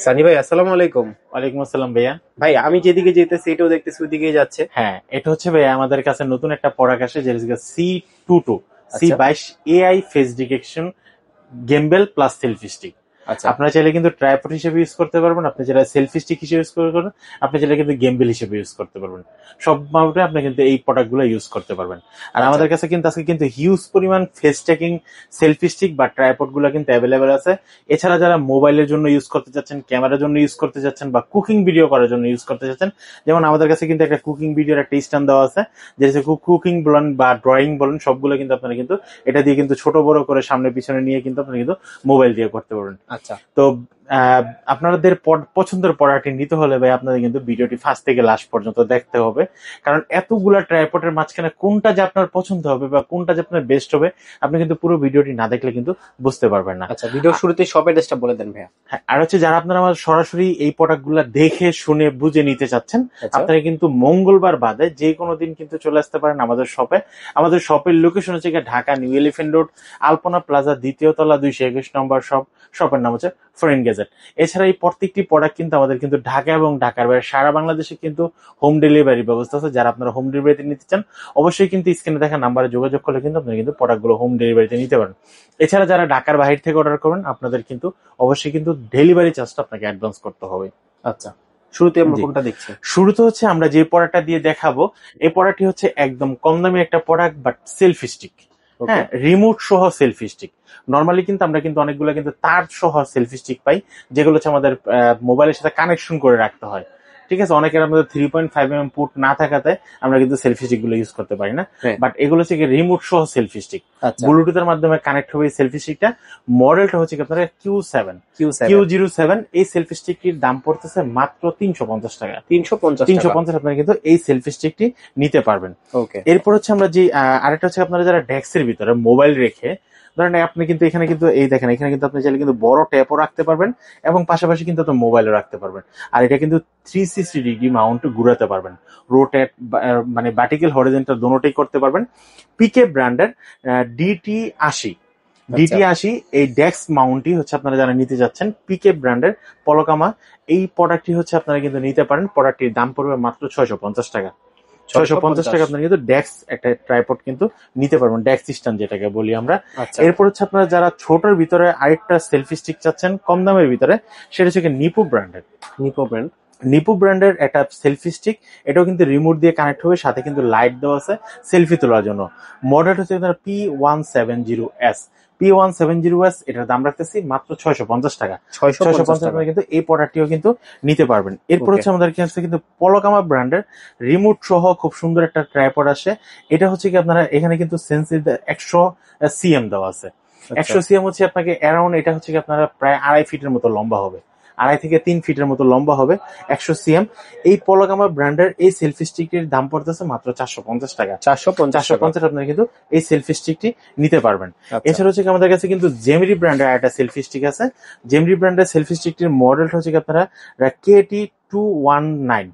সানি ভাই, আসসালামু আলাইকুম। ওয়ালাইকুম আসসালাম ভাইয়া। ভাই, আমি যেদিকে যেতেছি এটাও দেখতেছি ওইদিকেই যাচ্ছে। হ্যাঁ, এটা হচ্ছে ভাইয়া আমাদের কাছে নতুন একটা প্রোডাক্ট আসে, যেটা C22 আচ্ছা, C22 AI face detection gimbal plus selfie stick. আচ্ছা, আপনারা চাইলে কিন্তু ট্রাইপড হিসেবে ইউজ করতে পারবেন, আপনি চাইলে সেলফি স্টিক হিসেবে ইউজ করতে পারবেন, আপনি চাইলে কিন্তু গেমবেল হিসেবে ইউজ করতে পারবেন। সব মাউন্টে আপনি কিন্তু এই প্রোডাক্টগুলো ইউজ করতে পারবেন। আর আচ্ছা, আমাদের কাছে কিন্তু আজকে কিন্তু হিউজ পরিমাণ ফেস ট্র্যাকিং সেলফি স্টিক বা ট্রাইপড গুলো কিন্তু অ্যাভেলেবেল আছে। এছাড়া যারা মোবাইলের জন্য ইউজ করতে চাচ্ছেন, ক্যামেরার জন্য ইউজ করতে চাচ্ছেন, বা কুকিং ভিডিও করার জন্য ইউজ করতে চাচ্ছেন, যেমন আমাদের কাছে কিন্তু একটা কুকিং ভিডিওর একটা স্ট্যান্ড দেওয়া আছে, যেটা কুকিং বলেন বা ড্রয়িং বলেন সবগুলো কিন্তু আপনারা কিন্তু এটা দিয়ে কিন্তু ছোট বড় করে সামনে পিছনে নিয়ে কিন্তু আপনারা কিন্তু মোবাইল দিয়ে করতে পারবেন। আচ্ছা, তো আপনাদের পছন্দের পড়াটি নিতে হলে ভাই আপনাদের কিন্তু ভিডিওটি ফার্স্ট থেকে লাস্ট পর্যন্ত দেখতে হবে, কারণ এতগুলা ট্রাইপডের মাঝখানে কোনটা যে আপনার পছন্দ হবে বা কোনটা যে আপনার বেস্ট হবে আপনি কিন্তু পুরো ভিডিওটি না দেখলে কিন্তু বুঝতে পারবেন না। আচ্ছা, ভিডিওর শুরুতে শপ অ্যাড্রেসটা বলে দেন ভাইয়া। হ্যাঁ, আর হচ্ছে যারা আপনারা আমার সরাসরি এই প্রোডাক্ট গুলা দেখে শুনে বুঝে নিতে চাচ্ছেন, আচ্ছা, আপনারা কিন্তু মঙ্গলবার বাদে যে কোনো দিন কিন্তু চলে আসতে পারেন আমাদের শপে। আমাদের শপের লোকেশন হচ্ছে ঢাকা নিউ এলিফ্যান্ট রোড, আলপনা প্লাজা, দ্বিতীয় তলা, 221 নম্বর শপ। শপের নাম হচ্ছে ফরেন গেজেট। এছাড়া এই প্রত্যেকটি প্রোডাক্ট কিন্তু আমাদের কিন্তু ঢাকা এবং ঢাকার বাইরে সারা বাংলাদেশে কিন্তু হোম ডেলিভারি ব্যবস্থা আছে। যারা আপনারা হোম ডেলিভারিতে নিতে চান অবশ্যই কিন্তু স্ক্রিনে দেখা নাম্বারে যোগাযোগ করলে কিন্তু আপনারা কিন্তু প্রোডাক্টগুলো হোম ডেলিভারিতে নিতে পারেন। এছাড়া যারা ঢাকার বাইরে থেকে অর্ডার করবেন আপনাদের কিন্তু অবশ্যই কিন্তু ডেলিভারি চার্জটা আপনাকে অ্যাডভান্স করতে হবে। আচ্ছা, শুরুতে আমরা জি, কোনটা দেখছি? শুরুতে হচ্ছে আমরা যে পড়াটা দিয়ে দেখাবো, এই পড়াটি হচ্ছে একদম কম দামি একটা প্রোডাক্ট, বাট সেলফি স্টিক। ওকে, হ্যাঁ, রিমোট সহ সেলফি স্টিক। নর্মালি কিন্তু আমরা কিন্তু অনেকগুলো কিন্তু তার সহ সেলফি স্টিক পাই, যেগুলো হচ্ছে আমাদের মোবাইলের সাথে কানেকশন করে রাখতে হয়। ঠিক আছে, অনেকের আমাদের 3.5 mm পুট না থাকাতে আমরা কিন্তু সেলফি স্টিক গুলো ইউজ করতে পারি না। হ্যাঁ, বাট এগুলো হচ্ছে রিমোট সহ সেলফি স্টিক, আচ্ছা, ব্লুটুথের মাধ্যমে কানেক্ট হবে এই সেলফি স্টিকটা। মডেলটা হচ্ছে আপনার Q7 Q7 Q07। এই সেলফি স্টিকটির দাম পড়তেছে মাত্র 350 টাকা। 350 টাকা। 350 আপনারা কিন্তু এই সেলফি স্টিকটি নিতে পারবেন। ওকে, এরপর হচ্ছে আমরা যে আরেকটা হচ্ছে আপনারা যারা ডেস্কের ভিতরে মোবাইল রেখে, ধরেন আপনি কিন্তু এখানে কিন্তু এই দেখেন, এখানে কিন্তু আপনি চাইলে কিন্তু বড় ট্যাপও রাখতে পারবেন এবং পাশাপাশি কিন্তু আপনি মোবাইলও রাখতে পারবেন। আর এটা কিন্তু 360 ডিগ্রি মাউন্ট ঘুরাতে পারবেন, রোটেট মানে ভার্টিক্যাল হরিজন্টাল দোনোটাই করতে পারবেন। পিকে ব্র্যান্ডের DT80 আচ্ছা, DT80 এই ডেস্ক মাউন্টই হচ্ছে আপনারা যারা নিতে যাচ্ছেন, পিকে ব্র্যান্ডের পলকামা এই প্রোডাক্টটি হচ্ছে আপনারা কিন্তু নিতে পারেন। প্রোডাক্টটির দাম পড়বে মাত্র 650 টাকা। 650 টাকা 650। আপনারা কিন্তু ডেস্ক একটা ট্রাইপড কিন্তু নিতে পারবেন, ডেস্ক স্ট্যান্ড যেটাকে বলি আমরা। আচ্ছা, এরপর হচ্ছে আপনারা যারা ছোটর ভিতরে আরেকটা সেলফি স্টিক চাচ্ছেন কম দামের ভিতরে, সেটা হচ্ছে নিপু ব্র্যান্ডের। নিপো ব্র্যান্ড। নিপু ব্র্যান্ডের একটা সেলফি স্টিক, এটাও কিন্তু রিমোট দিয়ে কানেক্ট হবে, সাথে কিন্তু লাইট দেওয়া আছে সেলফি তোলার জন্য। মডেল হচ্ছে P170S। P170S এটার দাম রাখতেছি মাত্র 650 টাকা। 650 650 টাকা। টাকা কিন্তু এই প্রোডাক্টটিও কিন্তু নিতে পারবেন। এরপর ওকে, হচ্ছে আমাদের কাছে কিন্তু পলকামা ব্র্যান্ডের রিমোট সহ খুব সুন্দর একটা ট্রাইপড আসে। এটা হচ্ছে কি আপনারা এখানে কিন্তু সেন্সি 100 cm দেওয়া আছে। আচ্ছা, 100 cm হচ্ছে আপনাকে অ্যারাউন্ড, এটা হচ্ছে কি আপনারা প্রায় 2.5 ফিটের মতো লম্বা হবে, 2.5 থেকে 3 ফিটের মতো লম্বা হবে, 100 cm। এই পলকামা ব্র্যান্ডের এই সেলফি স্টিকটির দাম পড়তেছে মাত্র 450 টাকা। 450 টাকা। 450 আপনারা কিন্তু এই সেলফি স্টিকটি নিতে পারবেন। আচ্ছা, এছাড়া হচ্ছে কি আমাদের কাছে কিন্তু জেমরি ব্র্যান্ডের একটা সেলফি স্টিক আছে। জেমরি ব্র্যান্ডের সেলফি স্টিকটির মডেলটা হচ্ছে কি আপনারা KT219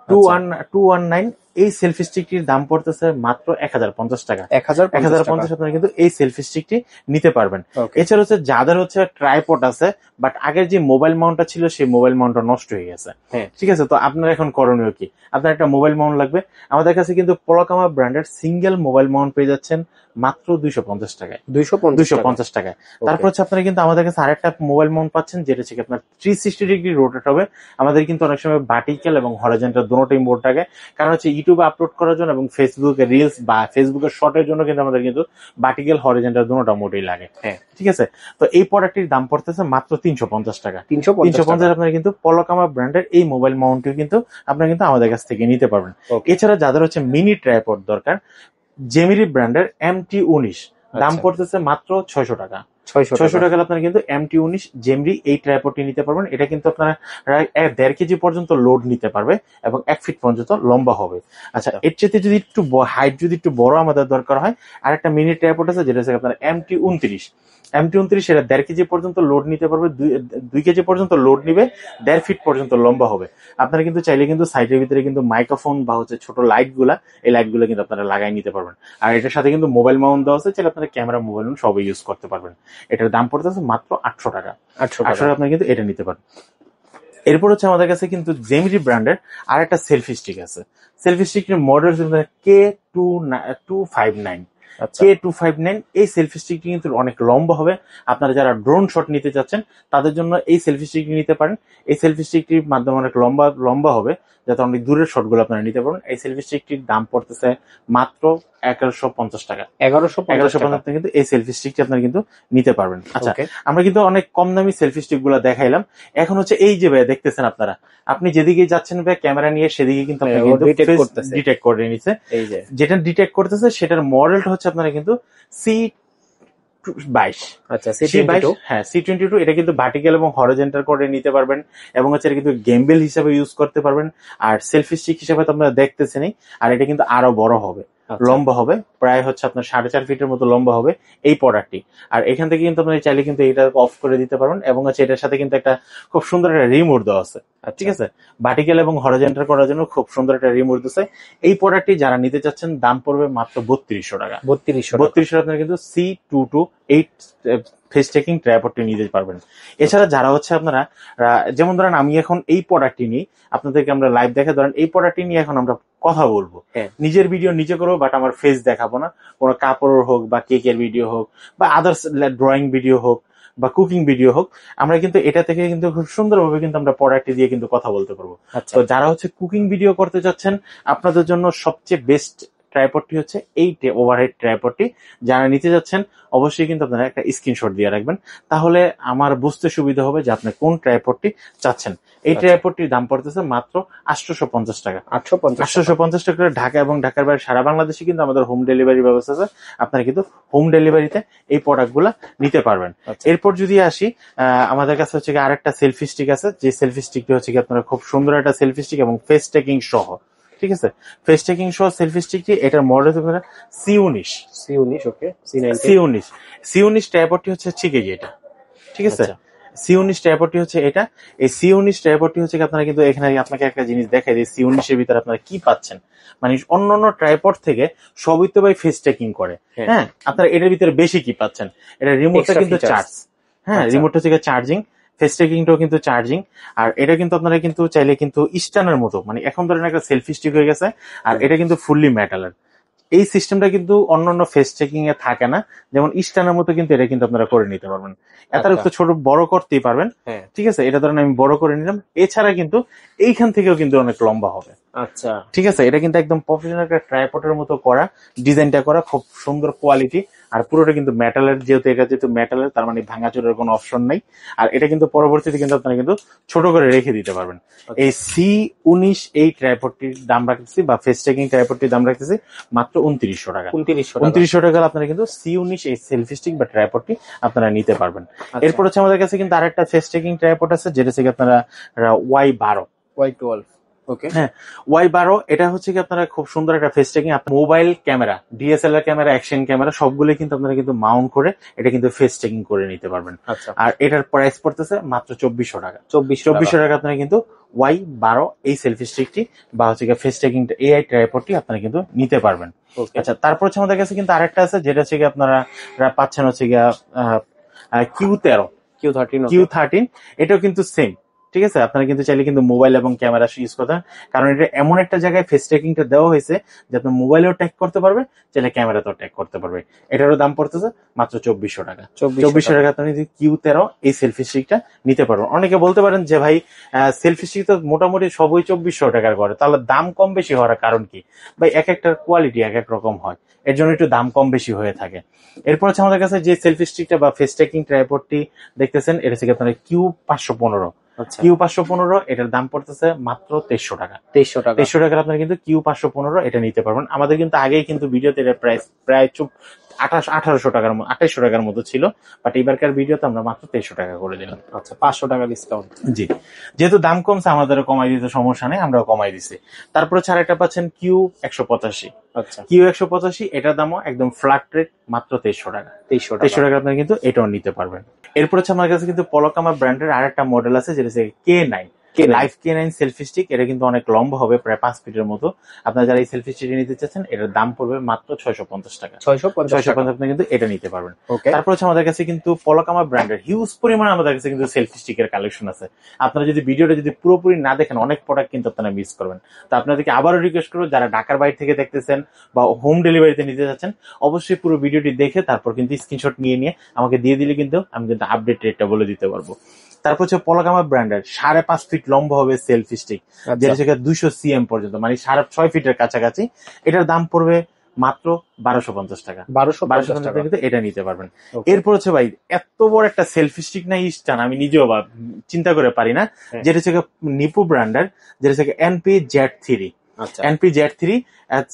টু আচ্ছা, ওয়ান 219। এই সেলফি স্টিকটির দাম পড়তেছে মাত্র 1050 টাকা। 1050 টাকা। 1050 আপনারা কিন্তু এই সেলফি স্টিকটি নিতে পারবেন। ওকে, এছাড়া হচ্ছে যাদের হচ্ছে ট্রাইপড আছে, বাট আগের যে মোবাইল মাউন্টটা ছিল সেই মোবাইল মাউন্টটা নষ্ট হয়ে গেছে, হ্যাঁ, ঠিক আছে, তো আপনার এখন করণীয় কি? আপনার একটা মোবাইল মাউন্ট লাগবে, আমাদের কাছে কিন্তু পলকামা ব্র্যান্ডের সিঙ্গেল মোবাইল মাউন্ট পেয়ে যাচ্ছেন মাত্র 250 টাকায়। 250 টাকা। 250 টাকায়। তারপর ওকে, হচ্ছে আপনারা কিন্তু আমাদের কাছে আরেকটা মোবাইল মাউন্ট পাচ্ছেন, যেটা হচ্ছে আপনার 360 ডিগ্রি রোটেট হবে। আমাদের কিন্তু অনেক সময় ভার্টিক্যাল এবং হরিজন্টাল দুটোই মোড থাকে, কারণ হচ্ছে ইউটিউবে আপলোড করার জন্য এবং ফেসবুকে রিলস বা ফেসবুকের শর্টের জন্য কিন্তু আমাদের কিন্তু ভার্টিক্যাল হরিজন্টাল দুটো মোডই লাগে। হ্যাঁ, ঠিক আছে, তো এই প্রোডাক্টটির দাম পড়তেছে মাত্র 350 টাকা। 350 টাকা। 350 আপনারা কিন্তু পলকামা ব্র্যান্ডের এই মোবাইল মাউন্টটিও কিন্তু আপনারা কিন্তু আমাদের কাছ থেকে নিতে পারবেন। ওকে, এছাড়া যাদের হচ্ছে মিনি ট্রাইপড দরকার, জেমিরি ব্র্যান্ডের MT19 দাম আচ্ছা, পড়তেছে মাত্র 600 টাকা। 600 ছয়শো টাকা। টাকা আপনারা কিন্তু MT19 জেমরি এই ট্রাইপডটি নিতে পারবেন। এটা কিন্তু আপনারা 1.5 কেজি পর্যন্ত লোড নিতে পারবে এবং 1 ফিট পর্যন্ত লম্বা হবে। আচ্ছা, আচ্ছা, এর চেয়ে যদি একটু হাইট যদি একটু বড় আমাদের দরকার হয়, আর একটা মিনি ট্রাইপড আছে যেটা হচ্ছে আপনার MT29 এটা 1.5 কেজি পর্যন্ত লোড নিতে পারবে, 2 কেজি পর্যন্ত লোড নিবে, 1.5 ফিট পর্যন্ত লম্বা হবে। আপনারা কিন্তু চাইলে কিন্তু সাইডের ভিতরে কিন্তু মাইক্রোফোন বা হচ্ছে ছোট লাইট গুলা, এই লাইট গুলো কিন্তু আপনারা লাগাই নিতে পারবেন। আর এটার সাথে কিন্তু মোবাইল মাউন্ট দেওয়া আছে, চাইলে আপনারা ক্যামেরা মোবাইল সবই ইউজ করতে পারবেন। এটার দাম পড়তেছে মাত্র 800 টাকা। 800 টাকা। 800 টাকা আপনারা কিন্তু এটা নিতে পারেন। এরপর হচ্ছে আমাদের কাছে কিন্তু জেমিরি ব্র্যান্ডের আর একটা সেলফি স্টিক আছে। সেলফি স্টিকের মডেল K259। আচ্ছা K259 এই সেলফি স্টিকটি কিন্তু অনেক লম্বা হবে। আপনারা যারা ড্রোন শট নিতে চাচ্ছেন তাদের জন্য এই সেলফি স্টিকটি নিতে পারেন। এই সেলফি স্টিকটির মাধ্যমে অনেক লম্বা হবে, যাতে অনেক দূরের শটগুলো আপনারা নিতে পারেন। এই সেলফি স্টিকটির দাম পড়তেছে মাত্র 1150 টাকা। 1150 টাকা কিন্তু এই সেলফি স্টিকটি আপনারা কিন্তু নিতে পারবেন। আচ্ছা, ওকে আমরা কিন্তু অনেক কম দামি সেলফি স্টিক গুলো দেখাইলাম। এখন হচ্ছে এই যে ভাই দেখতেছেন আপনারা, আপনি যেদিকে যাচ্ছেন ভাই ক্যামেরা নিয়ে সেদিকে কিন্তু ডিটেক্ট করে নিচ্ছে। এই যে যেটা ডিটেক্ট করতেছে সেটার মডেলটা হচ্ছে আপনারা কিন্তু C22। আচ্ছা C22, হ্যাঁ C22। এটা কিন্তু ভার্টিক্যাল এবং হরিজন্টাল করে নিতে পারবেন, এবং হচ্ছে এটা কিন্তু গেমবেল হিসাবে ইউজ করতে পারবেন। আর সেলফি স্টিক হিসাবে তো আপনারা দেখতেছেনই। আর এটা কিন্তু আরো বড় হবে, লম্বা হবে, প্রায় হচ্ছে আপনার 4.5 ফিটের মতো লম্বা হবে এই প্রোডাক্টটি। আর এখান থেকে কিন্তু আপনি চাইলে কিন্তু এটা অফ করে দিতে পারবেন, এবং হচ্ছে এটার সাথে কিন্তু একটা খুব সুন্দর একটা রিমোট দেওয়া আছে। ঠিক আছে, ভার্টিক্যাল এবং হরিজন্টাল করার জন্য খুব সুন্দর একটা রিমোট দিচ্ছে। এই প্রোডাক্টটি যারা নিতে চাচ্ছেন দাম পড়বে মাত্র 3200 টাকা। 3200 আপনারা কিন্তু C228 ফেস চেকিং ট্রাইপডটি নিতে পারবেন। এছাড়া যারা হচ্ছে আপনারা যেমন ধরেন আমি এখন এই প্রোডাক্টটি নিয়ে আপনাদেরকে আমরা লাইভ দেখে, ধরেন এই প্রোডাক্টটি নিয়ে এখন আমরা কথা বলবো, নিজের ভিডিও নিজে করবো, বাট আমার ফেস দেখাবো না। কোনো কাপড়ের হোক বা কেকের ভিডিও হোক বা আদার্স ড্রয়িং ভিডিও হোক বা কুকিং ভিডিও হোক, আমরা কিন্তু এটা থেকে কিন্তু খুব সুন্দরভাবে কিন্তু আমরা প্রোডাক্টটি দিয়ে কিন্তু কথা বলতে পারবো। তো যারা হচ্ছে কুকিং ভিডিও করতে চাচ্ছেন আপনাদের জন্য সবচেয়ে বেস্ট ট্রাইপডটি হচ্ছে এই ওভারহেড ট্রাইপডটি। যারা নিতে যাচ্ছেন অবশ্যই কিন্তু আপনারা একটা স্ক্রিনশট দিয়ে রাখবেন, তাহলে আমার বুঝতে সুবিধা হবে যে আপনি কোন ট্রাইপডটি চাচ্ছেন। এই ট্রাইপডটির দাম পড়তেছে মাত্র 850 টাকা। 850 টাকা করে ঢাকা এবং ঢাকার বাইরে সারা বাংলাদেশে কিন্তু আমাদের হোম ডেলিভারি ব্যবস্থা আছে। আপনারা কিন্তু হোম ডেলিভারিতে এই প্রোডাক্টগুলো নিতে পারবেন। এরপর যদি আসি, আমাদের কাছে হচ্ছে আরেকটা সেলফি স্টিক আছে, যে সেলফি স্টিকটি হচ্ছে আপনারা খুব সুন্দর একটা সেলফি স্টিক এবং ফেস টেকিং সহ। ঠিক আছে, ফেস টেকিং সহ সেলফি স্টিকটি, এটার মডেল হচ্ছে C19। ওকে C19 ট্রাইপডটি হচ্ছে ঠিক এই এটা। ঠিক আছে, C19 ট্রাইপডটি হচ্ছে এটা। এই C19 ট্রাইপডটি হচ্ছে আপনারা কিন্তু এখানে আপনাকে একটা জিনিস দেখাই যে C19 এর ভিতরে আপনারা কি পাচ্ছেন। মানে অন্যান্য ট্রাইপড থেকে সবই তো ভাই ফেস টেকিং করে, হ্যাঁ, আপনারা এটার ভিতরে বেশি কি পাচ্ছেন, এটা রিমোটটা কিন্তু চার্জ, হ্যাঁ রিমোটটা হচ্ছে চার্জিং, ফেস ট্রেকিংটাও কিন্তু চার্জিং। আর এটা কিন্তু আপনারা কিন্তু চাইলে কিন্তু স্ট্যান্ডের মতো, মানে এখন ধরেন একটা সেলফি স্টিক হয়ে গেছে, আর এটা কিন্তু ফুললি মেটালের। এই সিস্টেমটা কিন্তু অন্যান্য ফেস চেকিং এ থাকে না, যেমন স্ট্যান্ডের মতো কিন্তু এটা কিন্তু আপনারা করে নিতে পারবেন। এত ছোট বড় করতেই পারবেন। ঠিক আছে, এটা ধরেন আমি বড় করে নিলাম। এছাড়া কিন্তু এইখান থেকেও কিন্তু অনেক লম্বা হবে। আচ্ছা, ঠিক আছে, এটা কিন্তু একদম প্রফেশনাল একটা ট্রাইপডের মতো করা, ডিজাইনটা করা খুব সুন্দর কোয়ালিটি। আর পুরোটা কিন্তু মেটালের, যেহেতু মেটালের, তার মানে ভাঙাচোরের কোনো অপশন নাই। আর এটা কিন্তু পরবর্তীতে কিন্তু আপনারা কিন্তু ছোট করে রেখে দিতে পারবেন। এই C19 এই ট্রাইপডটির দাম রাখতেছি, বা ফেস চেকিং ট্রাইপডটির দাম রাখতেছি মাত্র 2900 টাকা। 2900 টাকা আপনারা কিন্তু C19 এই সেলফি স্টিক বা ট্রাইপডটি আপনারা নিতে পারবেন। এরপর হচ্ছে আমাদের কাছে কিন্তু আরেকটা ফেস চেকিং ট্রাইপড আছে, যেটা থেকে আপনারা Y12। হ্যাঁ, Y12। এটা হচ্ছে কি আপনারা খুব সুন্দর একটা ফেস টেকিং, আপনার mobile camera, DSLR camera, action camera সবগুলো কিন্তু আপনারা কিন্তু মাউন্ট করে এটা কিন্তু ফেস টেকিং করে নিতে পারবেন। আর এটার প্রাইস পড়তেছে মাত্র 2400 টাকা। 2400 টাকা আপনারা কিন্তু Y12 এই সেলফি স্টিকটি বা হচ্ছে ফেস টেকিং AI ট্রাইপডটি আপনারা কিন্তু নিতে পারবেন। আচ্ছা, তারপর হচ্ছে আমাদের কাছে কিন্তু আরেকটা আছে, যেটা হচ্ছে আপনারা পাচ্ছেন হচ্ছে Q13। এটাও কিন্তু সেম। ঠিক আছে, আপনারা কিন্তু চাইলে কিন্তু মোবাইল এবং ক্যামেরা ইউজ করতে, কারণ এটা এমন একটা জায়গায় ফেস ট্র্যাকিংটা দেওয়া হয়েছে যে আপনি মোবাইলেও ট্যাগ করতে পারবে, চাইলে ক্যামেরাতেও ট্যাগ করতে পারবে। এটারও দাম পড়তেছে মাত্র 2400 টাকা। 2400 টাকা আপনি Q13 এই সেলফি স্টিকটা নিতে পারবেন। অনেকে বলতে পারেন যে ভাই সেলফি স্টিক তো মোটামুটি সবই 2400 টাকার করে, তাহলে দাম কম বেশি হওয়ার কারণ কি? ভাই এক একটা কোয়ালিটি এক এক রকম হয়, এর জন্য একটু দাম কম বেশি হয়ে থাকে। এরপর হচ্ছে আমাদের কাছে যে সেলফি স্টিকটা বা ফেস ট্র্যাকিং ট্রাইপডটি দেখতেছেন, এটা থেকে আপনারা Q515। Q515 এটার দাম পড়তেছে মাত্র 2300 টাকা। 2300 টাকার আপনারা কিন্তু Q515 এটা নিতে পারবেন। আমাদের কিন্তু আগেই কিন্তু ভিডিওতে এর প্রাইস প্রায় 1800 টাকার মতো ছিল, বাট এবারকার ভিডিওতে আমরা মাত্র 2300 টাকা করে দিলাম। আচ্ছা, 500 টাকা ডিসকাউন্ট। জি, যেহেতু দাম কমছে আমাদেরও কমাই দিতে সমস্যা নেই, আমরাও কমাই দিছি। তারপরে ছাড় একটা পাচ্ছেন Q185। আচ্ছা, Q185 এটার দামও একদম ফ্ল্যাট রেট মাত্র 2300 টাকা। 2300 টাকা আপনারা কিন্তু এটাও নিতে পারবেন। এরপর হচ্ছে আমার কাছে কিন্তু পলকামা ব্র্যান্ডের আরেকটা মডেল আছে, যেটা হচ্ছে K9। Life K9 selfie stick, এটা কিন্তু অনেক লম্বা হবে, প্রায় 5 ফিটের মতো। আপনারা যারা এই সেলফি স্টিক নিতে চাচ্ছেন, এটার দাম পড়বে মাত্র 650 টাকা। 650 আপনি কিন্তু এটা নিতে পারবেন। তারপর হচ্ছে আমাদের কাছে কিন্তু পলকামা ব্র্যান্ডের হিউজ পরিমাণে আমাদের কাছে কিন্তু সেলফি স্টিকের কালেকশন আছে। আপনারা যদি ভিডিওটা যদি পুরোপুরি না দেখেন, অনেক প্রোডাক্ট কিন্তু আপনারা মিস করবেন। তো আপনাদেরকে আবারও রিকোয়েস্ট করবো, যারা ঢাকার বাইরে থেকে দেখতেছেন বা হোম ডেলিভারিতে নিতে যাচ্ছেন, অবশ্যই পুরো ভিডিওটি দেখে তারপর কিন্তু স্ক্রিনশট নিয়ে আমাকে দিয়ে দিলে কিন্তু আমি কিন্তু আপডেট রেটটা বলে দিতে পারবো। তারপর হচ্ছে পলকামা ব্র্যান্ডের 5.5 ফিট লম্বা হবে সেলফি স্টিক, যেটা থেকে 200 cm পর্যন্ত, মানে 6.5 ফিটের কাছাকাছি। এটার দাম পড়বে মাত্র 1250 টাকা। 1250 টাকা কিন্তু এটা নিতে পারবেন। এরপর হচ্ছে ভাই, এত বড় একটা সেলফি স্টিক না স্ট্যান্ড আমি নিজেও চিন্তা করে পারি না, যেটা হচ্ছে নিপু ব্র্যান্ডের, যেটা হচ্ছে NP-Z3। NP-Z3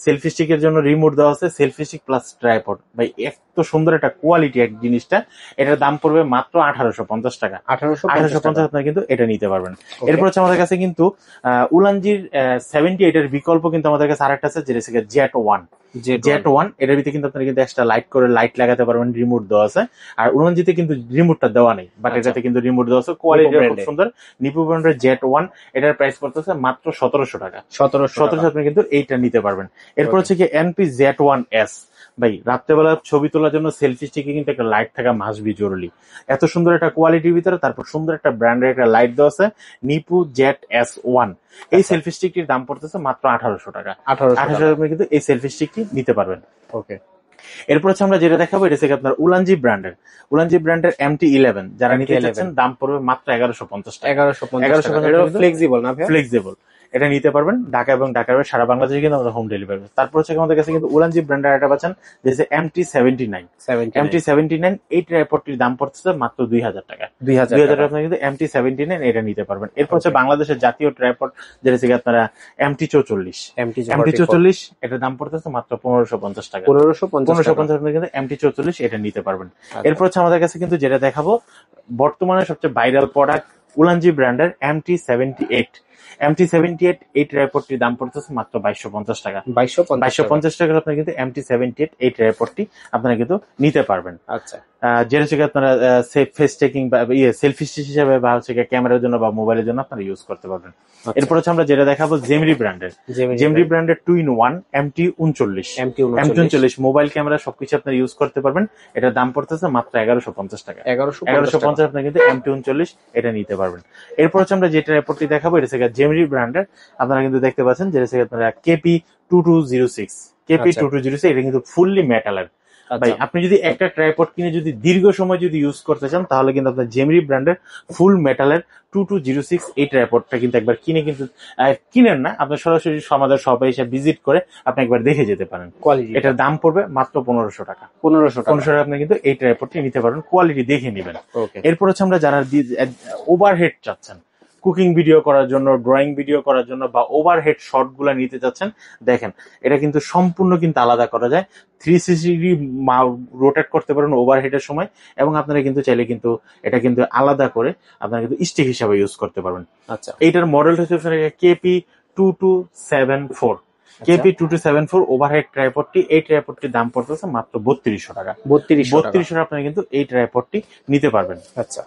সেলফি স্টিকের জন্য রিমোট দেওয়া আছে, সেলফি স্টিক প্লাস ট্রাইপড। ভাই এত সুন্দর একটা কোয়ালিটি এক জিনিসটা, এটার দাম পড়বে মাত্র 1850 টাকা। 1850 আপনারা কিন্তু এটা নিতে পারবেন। এরপর হচ্ছে আমাদের কাছে কিন্তু উলানজির 78 এর বিকল্প কিন্তু আমাদের কাছে আরেকটা আছে, যেটা হচ্ছে Z1। এটার ভিতরে কিন্তু আপনারা কিন্তু এক্সট্রা লাইট লাগাতে পারবেন, রিমোট দেওয়া আছে। আর উলানজিতে কিন্তু রিমোটটা দেওয়া নেই, বাট এটাতে কিন্তু রিমোট দেওয়া আছে, কোয়ালিটি খুব সুন্দর। নিপু ব্র্যান্ডের Z1, এটার প্রাইস পড়তেছে মাত্র 1700 টাকা। 1700 আপনি কিন্তু এইটা নিতে পারবেন। এরপর হচ্ছে কি NP-Z1S। ভাই রাত্রেবেলা ছবি তোলার জন্য সেলফি স্টিকে কিন্তু একটা লাইট থাকা মাস্ট বি জরুরি। এত সুন্দর একটা কোয়ালিটির ভিতরে, তারপর সুন্দর একটা ব্র্যান্ডের একটা লাইট দেওয়া আছে, নিপু ZS1। এই সেলফি স্টিকটির দাম পড়তেছে মাত্র 1800 টাকা। 1800 আপনি কিন্তু এই সেলফি স্টিকটি নিতে পারবেন। ওকে, এরপর হচ্ছে আমরা যেটা দেখাবো, এটা হচ্ছে আপনার উলানজি ব্র্যান্ডের MT-11 যারা নিতে চাচ্ছেন, দাম পড়বে মাত্র 1150 টাকা। 1150 ফ্লেক্সিবল না ভাই? ফ্লেক্সিবল, এটা নিতে পারবেন ঢাকা এবং ঢাকার বাইরে সারা বাংলাদেশে কিন্তু আমরা হোম ডেলিভারি। তারপর হচ্ছে আমাদের কাছে কিন্তু উলানজি ব্র্যান্ডের একটা পাচ্ছেন, যে MT-79। এই ট্রাইপডটির দাম পড়তেছে মাত্র 2000 টাকা। 2000 টাকা আপনি কিন্তু MT-79 এটা নিতে পারবেন। এরপর হচ্ছে বাংলাদেশের জাতীয় ট্রাইপড, যেটা হচ্ছে আপনারা MT-44। এটার দাম পড়তেছে মাত্র 1550 টাকা। 1550 আপনি কিন্তু MT-44 এটা নিতে পারবেন। এরপর হচ্ছে আমাদের কাছে কিন্তু যেটা দেখাবো, বর্তমানে সবচেয়ে ভাইরাল প্রোডাক্ট উলানজি ব্র্যান্ডের MT-78। এই ট্রাইপডটির দাম পড়তেছে মাত্র 2250 টাকা। 2250 টাকা আপনারা কিন্তু MT-78 এই ট্রাইপডটি আপনারা কিন্তু নিতে পারবেন। আচ্ছা, যেটা হচ্ছে আপনারা ফেস টেকিং বা সেলফি স্টিক হিসেবে বা হচ্ছে ক্যামেরার জন্য বা মোবাইলের জন্য আপনারা ইউজ করতে পারবেন। এরপর হচ্ছে আমরা যেটা দেখাবো, জেমরি ব্র্যান্ডের 2-in-1 MT-39 মোবাইল ক্যামেরা সবকিছু আপনারা ইউজ করতে পারবেন। এটার দাম পড়তেছে মাত্র 1150 টাকা। 1150 আপনারা কিন্তু MT-39 এটা নিতে পারবেন। এরপর হচ্ছে আমরা যে ট্রাইপডটি দেখাবো, এটা হচ্ছে জেমরি ব্র্যান্ডের, আপনারা কিন্তু দেখতে পাচ্ছেন, যেটা হচ্ছে আপনারা KP-2206। এটা কিন্তু ফুললি মেটালের। ভাই আপনি যদি একটা ট্রাইপড কিনে যদি দীর্ঘ সময় যদি ইউজ করতে চান, তাহলে কিন্তু আপনার জেমরি ব্র্যান্ডের ফুল মেটালের 2206 এই ট্রাইপডটা কিন্তু একবার কিনেন না, আপনার সরাসরি আমাদের শপে এসে ভিজিট করে আপনি একবার দেখে যেতে পারেন। এটার দাম পড়বে মাত্র 1500 টাকা। 1500 আপনি কিন্তু এই ট্রাইপডটি নিতে পারেন, কোয়ালিটি দেখে নেবেন। এরপর হচ্ছে আমরা যারা ওভারহেড চাচ্ছেন, কুকিং ভিডিও করার জন্য, ড্রয়িং ভিডিও করার জন্য, বা ওভারহেড শট গুলা নিতে চাচ্ছেন, দেখেন এটা কিন্তু সম্পূর্ণ কিন্তু আলাদা করা যায়। 360 ডিগ্রি রোটেট করতে পারেন ওভারহেডের সময়, এবং আপনারা কিন্তু চাইলে কিন্তু এটা কিন্তু আলাদা করে আপনারা কিন্তু স্টিক হিসাবে ইউজ করতে পারবেন। আচ্ছা, এইটার মডেল হচ্ছে KP-2274। KP-2274 ওভারহেড ট্রাইপডটি, এই ট্রাইপডটির দাম পড়তেছে মাত্র 3200 টাকা। 3200 আপনারা কিন্তু এই ট্রাইপডটি নিতে পারবেন। আচ্ছা,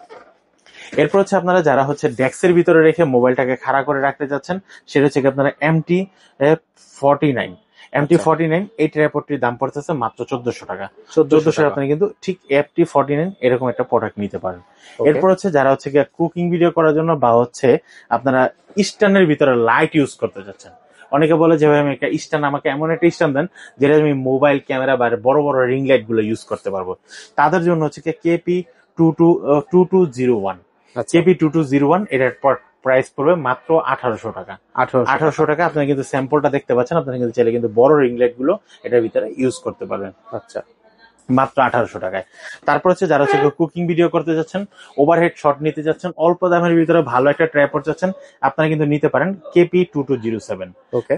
এরপর হচ্ছে আপনারা যারা হচ্ছে ডেস্কের ভিতরে রেখে মোবাইলটাকে খাড়া করে রাখতে যাচ্ছেন, সেটা হচ্ছে আপনারা MT-49 এই ট্রাইপডটির দাম পড়তেছে মাত্র 1400 টাকা। 1400 আপনি কিন্তু ঠিক MT-49 এরকম একটা প্রোডাক্ট নিতে পারেন। এরপর হচ্ছে যারা হচ্ছে কুকিং ভিডিও করার জন্য বা হচ্ছে আপনারা স্ট্যান্ডের ভিতরে লাইট ইউজ করতে যাচ্ছেন, অনেকে বলে যে ভাই আমি একটা স্ট্যান্ড, আমাকে এমন একটা স্ট্যান্ড দেন যেটা আমি মোবাইল ক্যামেরা বা বড় বড় রিং লাইট গুলো ইউজ করতে পারবো। তাদের জন্য হচ্ছে KP-2201। KP-2201 এটার প্রাইস পড়বে মাত্র 1800 টাকা। 1800 টাকা আপনারা কিন্তু স্যাম্পলটা দেখতে পাচ্ছেন, আপনারা কিন্তু চাইলে কিন্তু বড় রিং লাইট গুলো এটার ভিতরে ইউজ করতে পারবেন। আচ্ছা, মাত্র 1800 টাকায়। তারপর হচ্ছে যারা হচ্ছে কুকিং ভিডিও করতে যাচ্ছেন, ওভারহেড শট নিতে যাচ্ছেন, অল্প দামের ভিতরে ভালো একটা ট্রাইপড চাচ্ছেন, আপনারা কিন্তু নিতে পারেন KP-2207।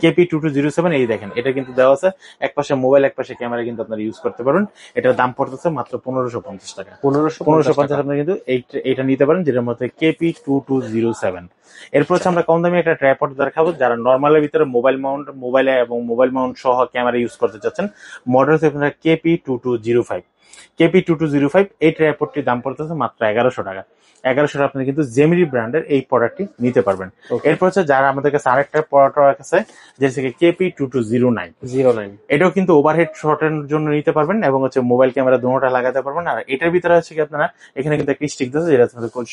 KP-2207 এই দেখেন, এটা কিন্তু দেওয়া আছে এক পাশে মোবাইল এক পাশে ক্যামেরা, কিন্তু আপনারা ইউজ করতে পারবেন। এটার দাম পড়তেছে মাত্র 1550 টাকা। 1550 আপনারা কিন্তু এইটা নিতে পারেন, যেটার মধ্যে KP-2207। এরপর হচ্ছে আমরা কম দামি একটা ট্রাইপড দেখাবো, যারা নর্মালের ভিতরে মোবাইল মাউন্ট সহ ক্যামেরা ইউজ করতে চাচ্ছেন। মডেল হচ্ছে আপনারা KP-2205। KP2205 এই ট্রাইপডটির দাম পড়তেছে মাত্র 1100 টাকা। 1100 আপনি কিন্তু জেমিরি ব্র্যান্ডের এই প্রোডাক্টটি নিতে পারবেন। এরপর হচ্ছে যারা আমাদের কাছে আরেকটা প্রোডাক্ট আছে যেটা KP2209, এটাও কিন্তু ওভারহেড শটের জন্য নিতে পারবেন এবং হচ্ছে মোবাইল ক্যামেরা দুটোটা লাগাতে পারবেন। আর এটার ভিতরে হচ্ছে কি আপনারা এখানে কিন্তু একটা স্টিক আছে যেটা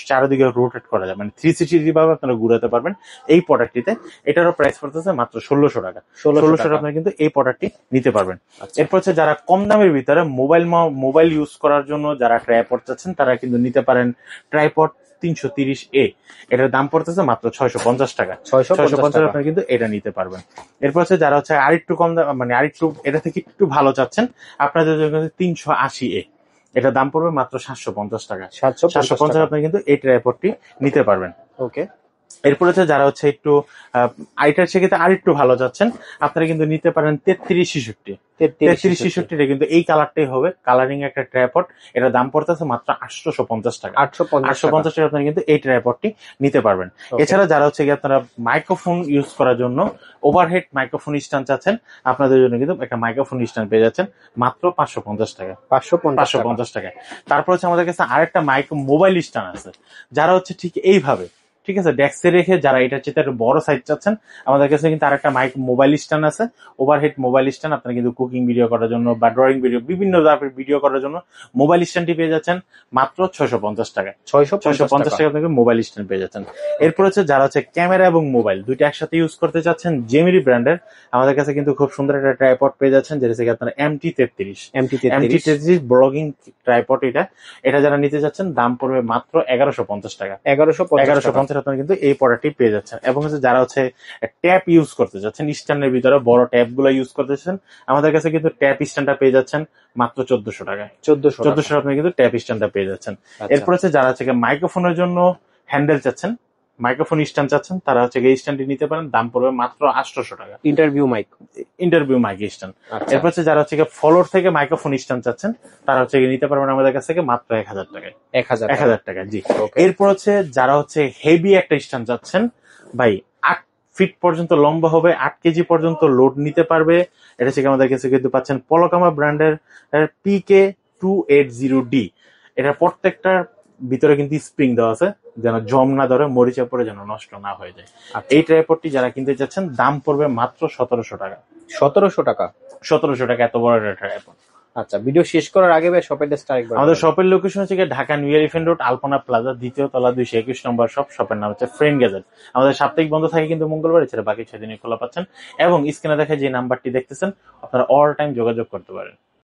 চারিদিকে রোটেট করা যায়, মানে 360 ভাবে আপনারা ঘুরাতে পারবেন এই প্রোডাক্টটিতে। এটারও প্রাইস পড়তেছে মাত্র 1600 টাকা। 1600 আপনারা কিন্তু এই প্রোডাক্টটি নিতে পারবেন। এরপর হচ্ছে যারা কম দামের ভিতরে মোবাইল ইউজ করার জন্য যারা ট্রাইপড চাচ্ছেন তারা কিন্তু নিতে পারেন ট্রাইপড 330A। এটার দাম পড়তেছে মাত্র 650 টাকা। 650 আপনারা কিন্তু এটা নিতে পারবেন। এরপর হচ্ছে যারা হচ্ছে আরেকটু কম দাম, মানে আরেকটু এটা থেকে একটু ভালো চাচ্ছেন, আপনাদের জন্য 380A। এটা দাম পড়বে মাত্র 750 টাকা। 750 আপনারা কিন্তু এই ট্রাইপডটি নিতে পারবেন। ওকে। এরপর হচ্ছে যারা হচ্ছে একটু আইটার সেক্ষেত্রে আর একটু ভালো যাচ্ছেন, আপনারা কিন্তু নিতে পারেন 3366। 3366 কিন্তু এই কালারটাই হবে, কালারিং একটা ট্রাইপড। এটা দাম পড়তেছে মাত্র 850 টাকা। 850 টাকা আপনারা কিন্তু এই ট্রাইপডটি নিতে পারবেন। এছাড়া যারা হচ্ছে কি আপনারা মাইক্রোফোন ইউজ করার জন্য ওভারহেড মাইক্রোফোন স্ট্যান্ড চাচ্ছেন, আপনাদের জন্য কিন্তু একটা মাইক্রোফোন স্ট্যান্ড পেয়ে যাচ্ছেন মাত্র 550 টাকা। 550 টাকা। তারপর হচ্ছে আমাদের কাছে আরেকটা মোবাইল স্ট্যান্ড আছে, যারা হচ্ছে ঠিক এইভাবে, ঠিক আছে, ডেস্কে রেখে যারা এটা চেয়ে একটা বড় সাইজ চাচ্ছেন, আমাদের কাছে কিন্তু আরেকটা মোবাইল স্ট্যান্ড আছে, ওভারহেড মোবাইল স্ট্যান্ড। আপনারা কিন্তু কুকিং ভিডিও করার জন্য বা ড্রয়িং ভিডিও, বিভিন্ন ধরনের ভিডিও করার জন্য মোবাইল স্ট্যান্ডটি পেয়ে যাচ্ছেন মাত্র 650 টাকা। 650 টাকা আপনাকে মোবাইল স্ট্যান্ড পেয়ে যাচ্ছেন। এরপর হচ্ছে যারা হচ্ছে ক্যামেরা এবং মোবাইল দুইটা একসাথে ইউজ করতে চাচ্ছেন, জেমিরি ব্র্যান্ডের আমাদের কাছে কিন্তু খুব সুন্দর একটা ট্রাইপড পেয়ে যাচ্ছেন, যেটা থেকে আপনারা MT33 ব্লগিং ট্রাইপড। এটা যারা নিতে চাচ্ছেন দাম পড়বে মাত্র 1150 টাকা। 1150 আপনারা কিন্তু এই প্রোডাক্টটি পেয়ে যাচ্ছেন। এবং হচ্ছে যারা হচ্ছে ট্যাপ ইউজ করতে যাচ্ছেন, স্ট্যান্ডের ভিতরে বড় ট্যাপ গুলো ইউজ করতে চাচ্ছেন, আমাদের কাছে কিন্তু ট্যাপ স্ট্যান্ডটা পেয়ে যাচ্ছেন মাত্র 1400 টাকায়। 1400 আপনারা কিন্তু ট্যাপ স্ট্যান্ডটা পেয়ে যাচ্ছেন। এরপর হচ্ছে যারা হচ্ছে মাইক্রোফোনের জন্য হ্যান্ডেল চাচ্ছেন, মাইক্রোফোন স্ট্যান্ড চাচ্ছেন, তারা হচ্ছে এই স্ট্যান্ডটি নিতে পারেন, দাম পড়বে মাত্র 800 টাকা। Interview mike stand. এরপর হচ্ছে যারা হচ্ছে ফলোর থেকে মাইক্রোফোন স্ট্যান্ড চাচ্ছেন, তারা হচ্ছে নিতে পারবেন আমাদের কাছ থেকে মাত্র 1000 টাকায়। 1000 টাকা, জি। এরপর হচ্ছে যারা হচ্ছে হেভি একটা স্ট্যান্ড চাচ্ছেন, ভাই 8 ফিট পর্যন্ত লম্বা হবে, 8 কেজি পর্যন্ত লোড নিতে পারবে, এটা থেকে আমাদের কাছে কিন্তু পাচ্ছেন পলোকামা ব্র্যান্ডের PK280D। এটা প্রত্যেকটার ভিতরে কিন্তু স্প্রিং দেওয়া আছে, যেন জম না ধরে, মরিচা পরে যেন নষ্ট না হয়ে যায়। এই ট্রাইপডটি যারা কিনতে চাচ্ছেন দাম পড়বে মাত্র 1700 টাকা। 1700 টাকা এত বড় একটা ট্রাইপড। আচ্ছা, ভিডিও শেষ করার আগে ভাই শপের ড্রেসটা আরেকবার। আমাদের শপের লোকেশন হচ্ছে ঢাকা নিউ এলিফ্যান্ট রোড, আলপনা প্লাজা, দ্বিতীয় তলা, 221 নম্বর শপ। শপের নাম হচ্ছে ফ্রেন্ড গ্যাজেট। আমাদের সাপ্তাহিক বন্ধ থাকে কিন্তু মঙ্গলবার, এছাড়া বাকি 6 দিনই খোলা পাচ্ছেন। এবং স্ক্রিনে দেখে যে নাম্বারটি দেখতেছেন, আপনারা অল টাইম যোগাযোগ করতে পারেন।